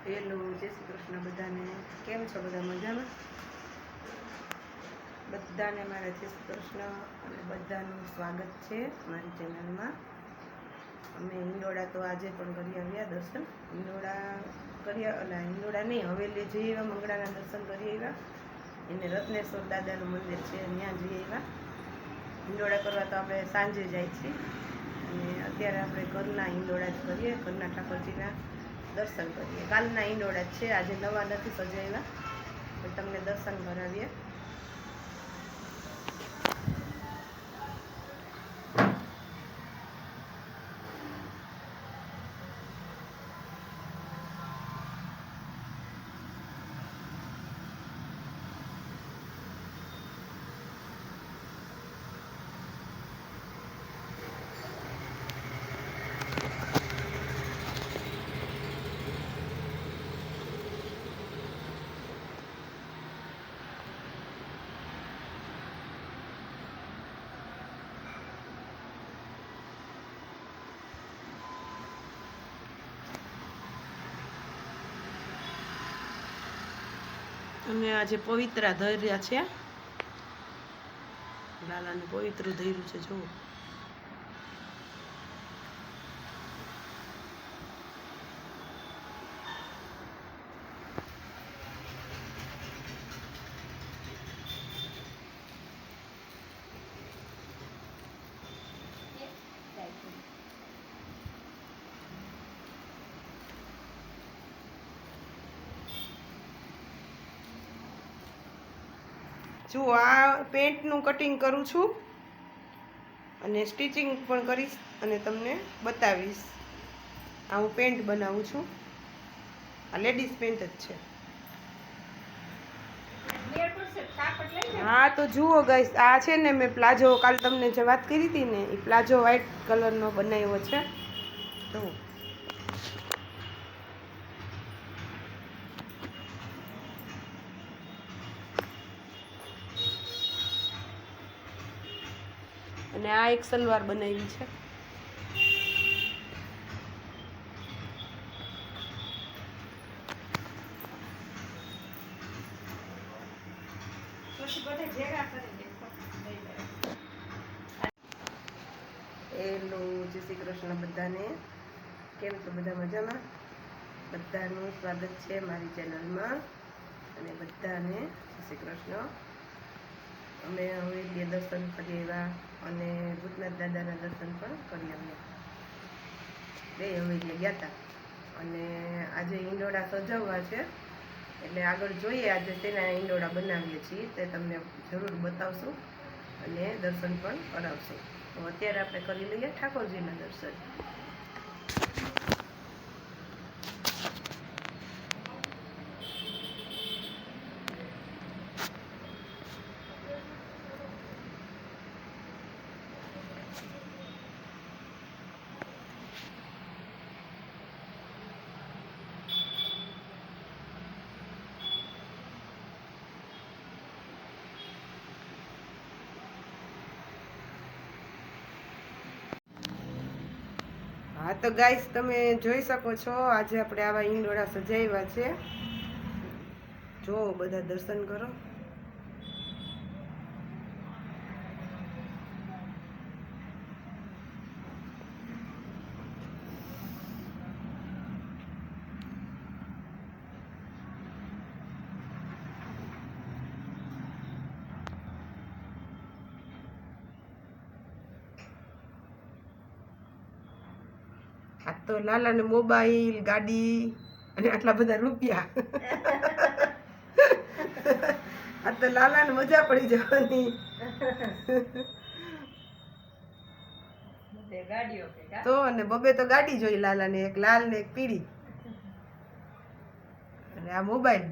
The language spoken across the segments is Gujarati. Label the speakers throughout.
Speaker 1: હેલો, જય શ્રી કૃષ્ણ બધાને. કેમ છો બધા? મજામાં? બધાને મારા જય શ્રી કૃષ્ણ અને બધાનું સ્વાગત છે મારી ચેનલમાં. અમે હિંડોળા તો આજે પણ કરી આવ્યા દર્શન. હિંડોળા નહીં, હવેલી જઈ આવ્યા, મંગળાના દર્શન કરી આવ્યા. એને રત્નેશ્વર દાદાનું મંદિર છે, ત્યાં જઈ આવ્યા. હિંડોળા કરવા તો આપણે સાંજે જાય છીએ અને અત્યારે આપણે ઘરના હિંડોળા જ કરીએ, ઘરના ઠાકોરજીના દર્શન કરીએ. કાલના હિંડોળા જ છે, આજે નવા નથી સજાવ્યા, તો તમને દર્શન કરાવીએ. અને આજે પવિત્રા ધર્યા છે, લાલાને પવિત્ર ધર્યું છે. જુઓ, જુઓ આ પેન્ટનું કટિંગ કરું છું અને સ્ટિચિંગ પણ કરીશ અને તમને બતાવીશ. આ હું પેન્ટ બનાવું છું, આ લેડીઝ પેન્ટ જ છે. હા તો જુઓ ગાઈસ, આ છે ને મેં પ્લાઝો કાલ તમને જે વાત કરી હતી ને, એ પ્લાઝો વ્હાઈટ કલરનો બનાવ્યો છે. તો અને આ એક સલવાર બનાવી છે. હેલો, જય શ્રી કૃષ્ણ બધાને. કેમ છો બધા? મજામાં? બધાનું સ્વાગત છે મારી ચેનલમાં અને બધાને જય શ્રી કૃષ્ણ. અમે હવે બે દર્શન કરી આવ્યા અને ભૂતનાથ દાદાના દર્શન પણ કરી આવ્યા. બે હવે ગયા હતા અને આજે હિંડોળા સજાવવા છે, એટલે આગળ જોઈએ આજે તેના હિંડોળા બનાવીએ છીએ, તે તમને જરૂર બતાવશું અને દર્શન પણ કરાવશું. તો અત્યારે આપણે કરી લઈએ ઠાકોરજીના દર્શન. હા તો ગાઈસ, તમે જોઈ શકો છો આજે આપણે આવા હિંડોળા સજાવ્યા છે. જો બધા દર્શન કરો. આ તો લાલાને મોબાઈલ, ગાડી અને આટલા બધા રૂપિયા. આ તો લાલાને મજા પડી જવાની. તો અને બબે તો ગાડી જોઈ લાલાને, એક લાલ ને એક પીળી, અને આ મોબાઈલ.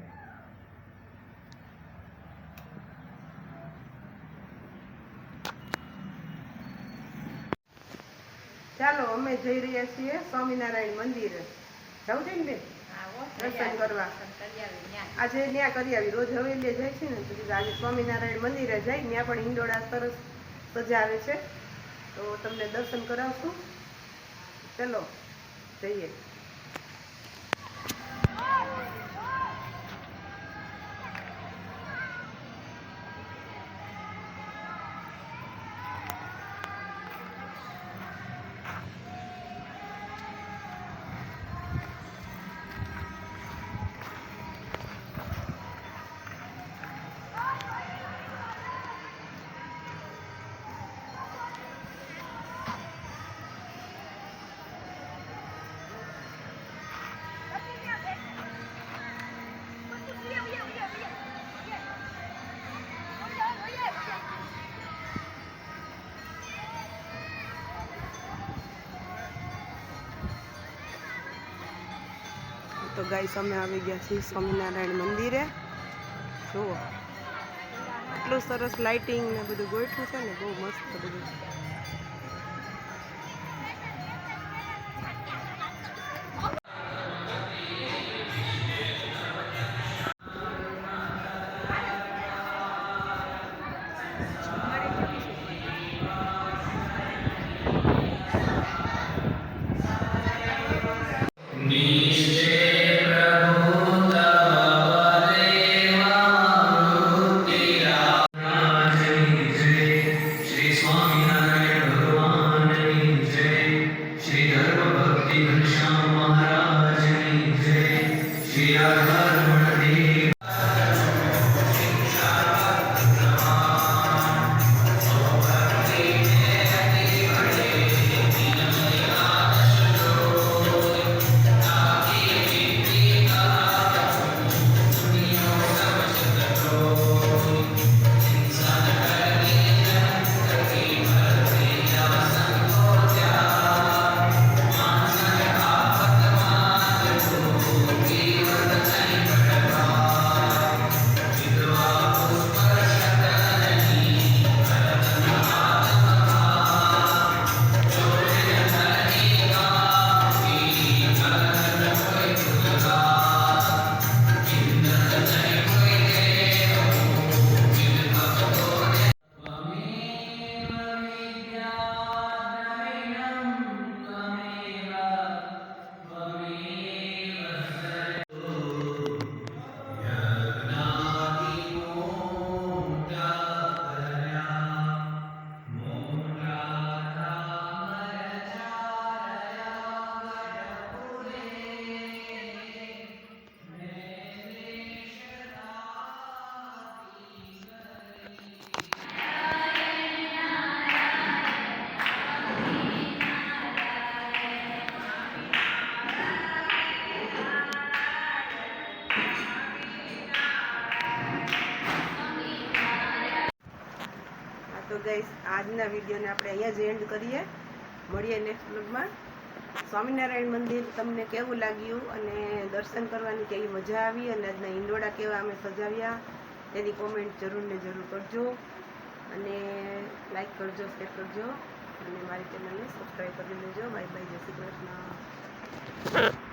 Speaker 1: ચાલો અમે જઈ રહ્યા છીએ સ્વામિનારાયણ મંદિરે. જવું છે ને બેન દર્શન કરવા? આજે ત્યાં કરી આવી. રોજ હવેલીએ જાય છે ને, તો આજે સ્વામિનારાયણ મંદિરે જાય, ત્યાં પણ હિંડોળા સરસ સજાવે છે, તો તમને દર્શન કરાવશું. ચલો જઈએ. તો ગાઈસ અમે આવી ગયા છીએ સ્વામિનારાયણ મંદિરે. જુઓ એટલું સરસ લાઇટિંગ ને બધું ગોઠવું છે ને, બહુ મસ્ત બધું. તો ગાઈસ આજના વિડીયોને આપણે અહીંયા જ એન્ડ કરીએ. મળીએ નેક્સ્ટ વ્લોગમાં. સ્વામિનારાયણ મંદિર તમને કેવું લાગ્યું અને દર્શન કરવાની કેવી મજા આવી અને આજના હિંડોળા કેવા અમે સજાવ્યા તેની કોમેન્ટ જરૂર ને જરૂર કરજો અને લાઈક કરજો, શેર કરજો અને મારી ચેનલને સબસ્ક્રાઈબ કરી લેજો. બાય બાય, જય શ્રી કૃષ્ણ.